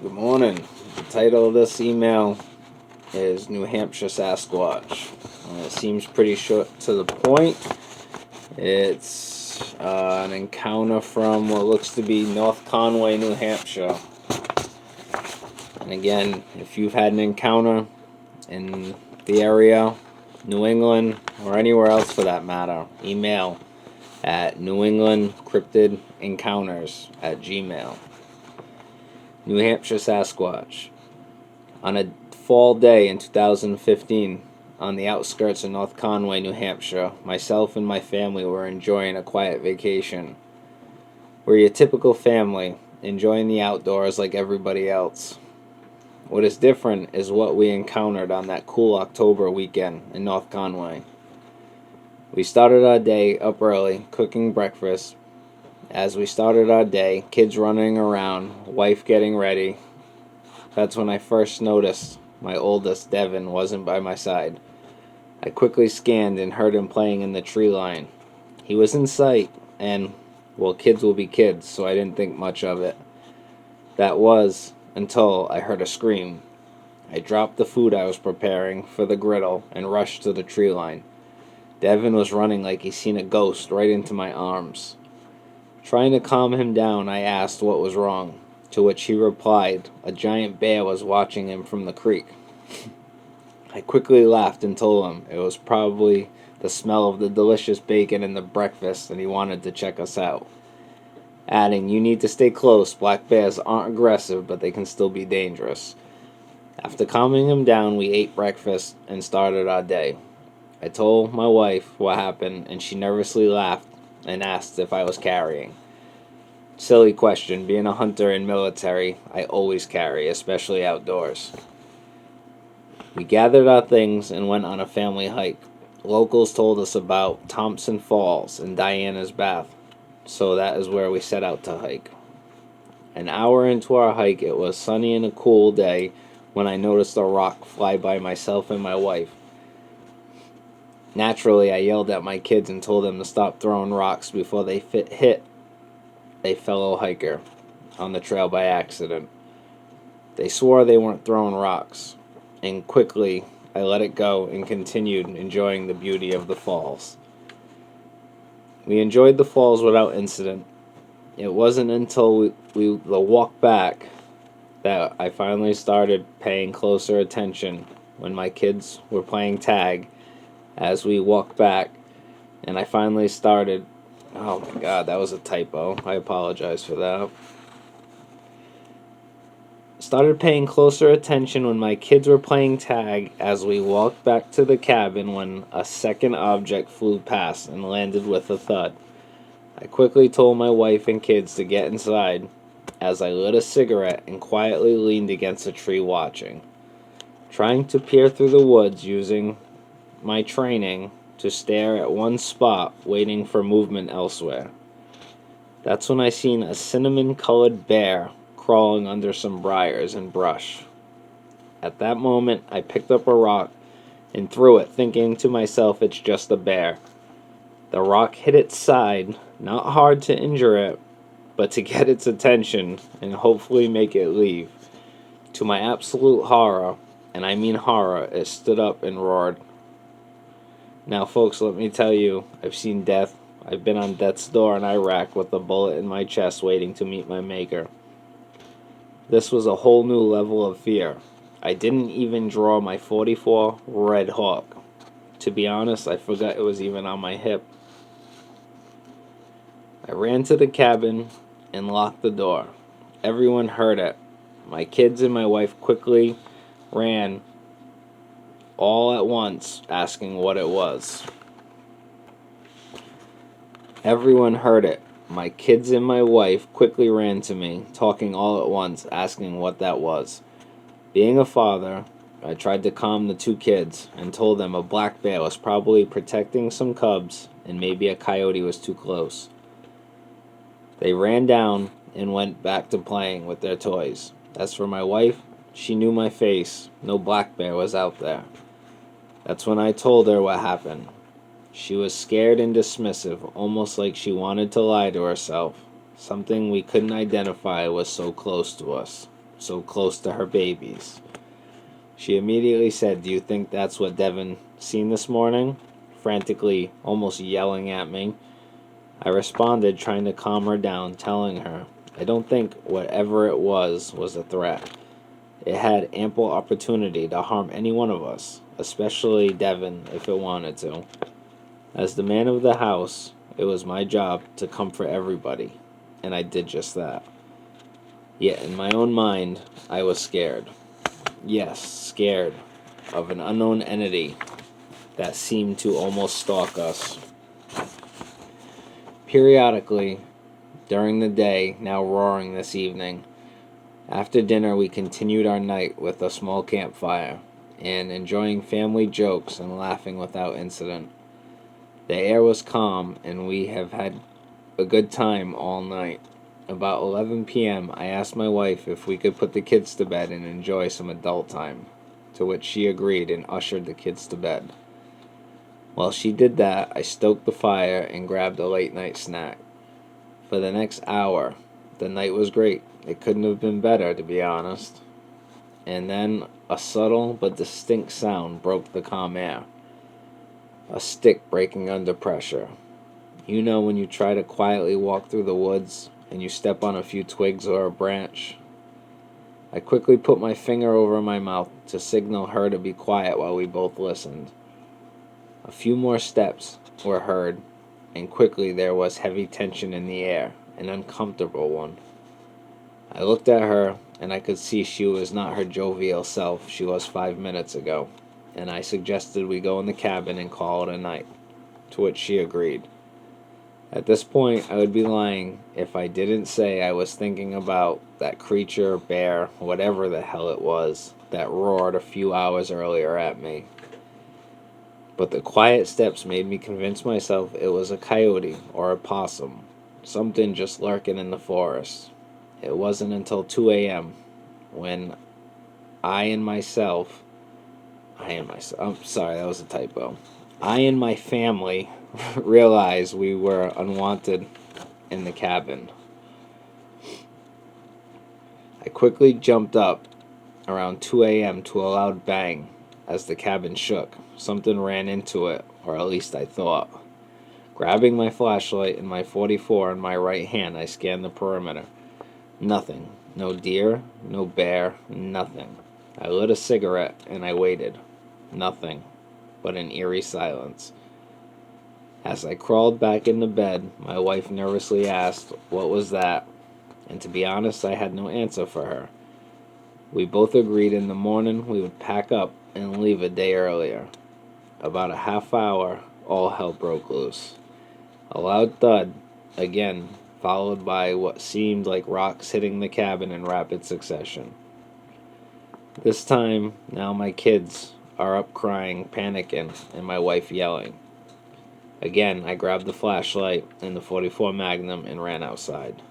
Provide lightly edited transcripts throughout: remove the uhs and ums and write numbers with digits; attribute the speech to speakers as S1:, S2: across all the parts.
S1: Good morning. The title of this email is New Hampshire Sasquatch. It seems pretty short to the point. It's an encounter from what looks to be North Conway, New Hampshire. And again, if you've had an encounter in the area, New England, or anywhere else for that matter, email at newenglandcryptidencounters@gmail. New Hampshire Sasquatch. On a fall day in 2015, on the outskirts of North Conway, New Hampshire, myself and my family were enjoying a quiet vacation. We're your typical family, enjoying the outdoors like everybody else. What is different is what we encountered on that cool October weekend in North Conway. We started our day up early, cooking breakfast. As we started our day, kids running around, wife getting ready. That's when I first noticed my oldest, Devin, wasn't by my side. I quickly scanned and heard him playing in the tree line. He was in sight, and, well, kids will be kids, so I didn't think much of it. That was until I heard a scream. I dropped the food I was preparing for the griddle and rushed to the tree line. Devin was running like he seen a ghost right into my arms. Trying to calm him down, I asked what was wrong, to which he replied a giant bear was watching him from the creek. I quickly laughed and told him it was probably the smell of the delicious bacon and the breakfast and he wanted to check us out. Adding, "You need to stay close. Black bears aren't aggressive, but they can still be dangerous." After calming him down, we ate breakfast and started our day. I told my wife what happened, and she nervously laughed and asked if I was carrying. Silly question. Being a hunter and military, I always carry, especially outdoors. We gathered our things and went on a family hike. Locals told us about Thompson Falls and Diana's Bath, so that is where we set out to hike. An hour into our hike, it was sunny and a cool day when I noticed a rock fly by myself and my wife. Naturally, I yelled at my kids and told them to stop throwing rocks before they hit a fellow hiker on the trail by accident. They swore they weren't throwing rocks, and quickly I let it go and continued enjoying the beauty of the falls. We enjoyed the falls without incident. It wasn't until the walk back that I finally started paying closer attention when my kids were playing tag as we walked back, and I finally started. Oh my god, that was a typo. I apologize for that. Started paying closer attention when my kids were playing tag as we walked back to the cabin when a second object flew past and landed with a thud. I quickly told my wife and kids to get inside as I lit a cigarette and quietly leaned against a tree watching, trying to peer through the woods using my training to stare at one spot waiting for movement elsewhere. That's when I seen a cinnamon-colored bear crawling under some briars and brush. At that moment, I picked up a rock and threw it, thinking to myself it's just a bear. The rock hit its side, not hard to injure it, but to get its attention and hopefully make it leave. To my absolute horror, and I mean horror, it stood up and roared. Now, folks, let me tell you, I've seen death. I've been on death's door in Iraq with a bullet in my chest waiting to meet my maker. This was a whole new level of fear. I didn't even draw my .44 Red Hawk. To be honest, I forgot it was even on my hip. I ran to the cabin and locked the door. Everyone heard it. My kids and my wife quickly ran all at once, asking what it was. Everyone heard it. My kids and my wife quickly ran to me, talking all at once, asking what that was. Being a father, I tried to calm the two kids and told them a black bear was probably protecting some cubs and maybe a coyote was too close. They ran down and went back to playing with their toys. As for my wife, she knew my face. No black bear was out there. That's when I told her what happened. She was scared and dismissive, almost like she wanted to lie to herself. Something we couldn't identify was so close to us. so close to her babies. She immediately said, "Do you think that's what Devin seen this morning?" Frantically, almost yelling at me. I responded, trying to calm her down, telling her, "I don't think whatever it was a threat. It had ample opportunity to harm any one of us, especially Devin if it wanted to. As the man of the house, it was my job to comfort everybody, and I did just that. Yet in my own mind, I was scared. Yes, scared of an unknown entity that seemed to almost stalk us. Periodically, during the day, now roaring this evening, after dinner we continued our night with a small campfire, and enjoying family jokes and laughing without incident. The air was calm, and we have had a good time all night. About 11 p.m., I asked my wife if we could put the kids to bed and enjoy some adult time, to which she agreed and ushered the kids to bed. While she did that, I stoked the fire and grabbed a late-night snack. For the next hour, the night was great. It couldn't have been better, to be honest. And then a subtle but distinct sound broke the calm air. A stick breaking under pressure. You know when you try to quietly walk through the woods and you step on a few twigs or a branch? I quickly put my finger over my mouth to signal her to be quiet while we both listened. A few more steps were heard, and quickly there was heavy tension in the air, an uncomfortable one. I looked at her, and I could see she was not her jovial self she was 5 minutes ago, and I suggested we go in the cabin and call it a night, to which she agreed. At this point, I would be lying if I didn't say I was thinking about that creature, bear, whatever the hell it was, that roared a few hours earlier at me. But the quiet steps made me convince myself it was a coyote or a possum, something just lurking in the forest. It wasn't until 2 a.m. when I and my family realized we were unwanted in the cabin. I quickly jumped up around 2 a.m. to a loud bang as the cabin shook. Something ran into it, or at least I thought. Grabbing my flashlight and my .44 in my right hand, I scanned the perimeter. Nothing. No deer, no bear, nothing. I lit a cigarette and I waited. Nothing, but an eerie silence. As I crawled back into bed, my wife nervously asked, "What was that?" And to be honest, I had no answer for her. We both agreed in the morning we would pack up and leave a day earlier. About a half hour, all hell broke loose. A loud thud, again, followed by what seemed like rocks hitting the cabin in rapid succession. This time, now my kids are up crying, panicking, and my wife yelling. Again, I grabbed the flashlight and the .44 Magnum and ran outside.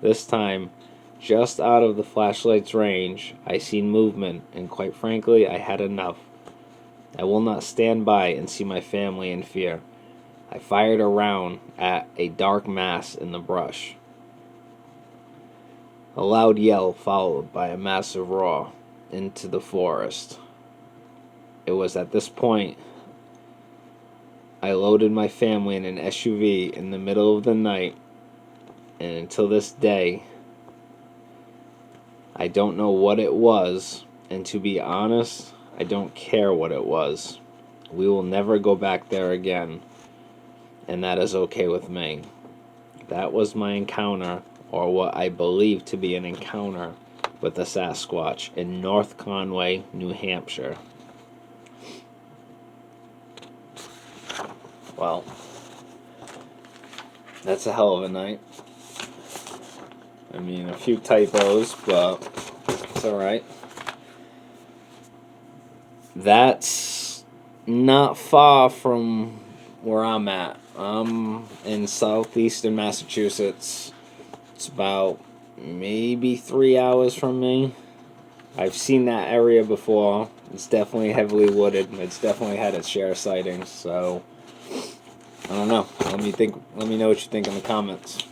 S1: This time, just out of the flashlight's range, I seen movement, and quite frankly, I had enough. I will not stand by and see my family in fear. I fired a round at a dark mass in the brush. A loud yell followed by a massive roar into the forest. It was at this point I loaded my family in an SUV in the middle of the night, and until this day, I don't know what it was, and to be honest, I don't care what it was. We will never go back there again, and that is okay with me. That was my encounter, or what I believe to be an encounter, with a Sasquatch in North Conway, New Hampshire. Well, that's a hell of a night. I mean, a few typos, but it's alright. That's not far from where I'm at. I'm in southeastern Massachusetts. It's about maybe 3 hours from me. I've seen that area before. It's definitely heavily wooded. It's definitely had its share of sightings, so I don't know. Let me know what you think in the comments.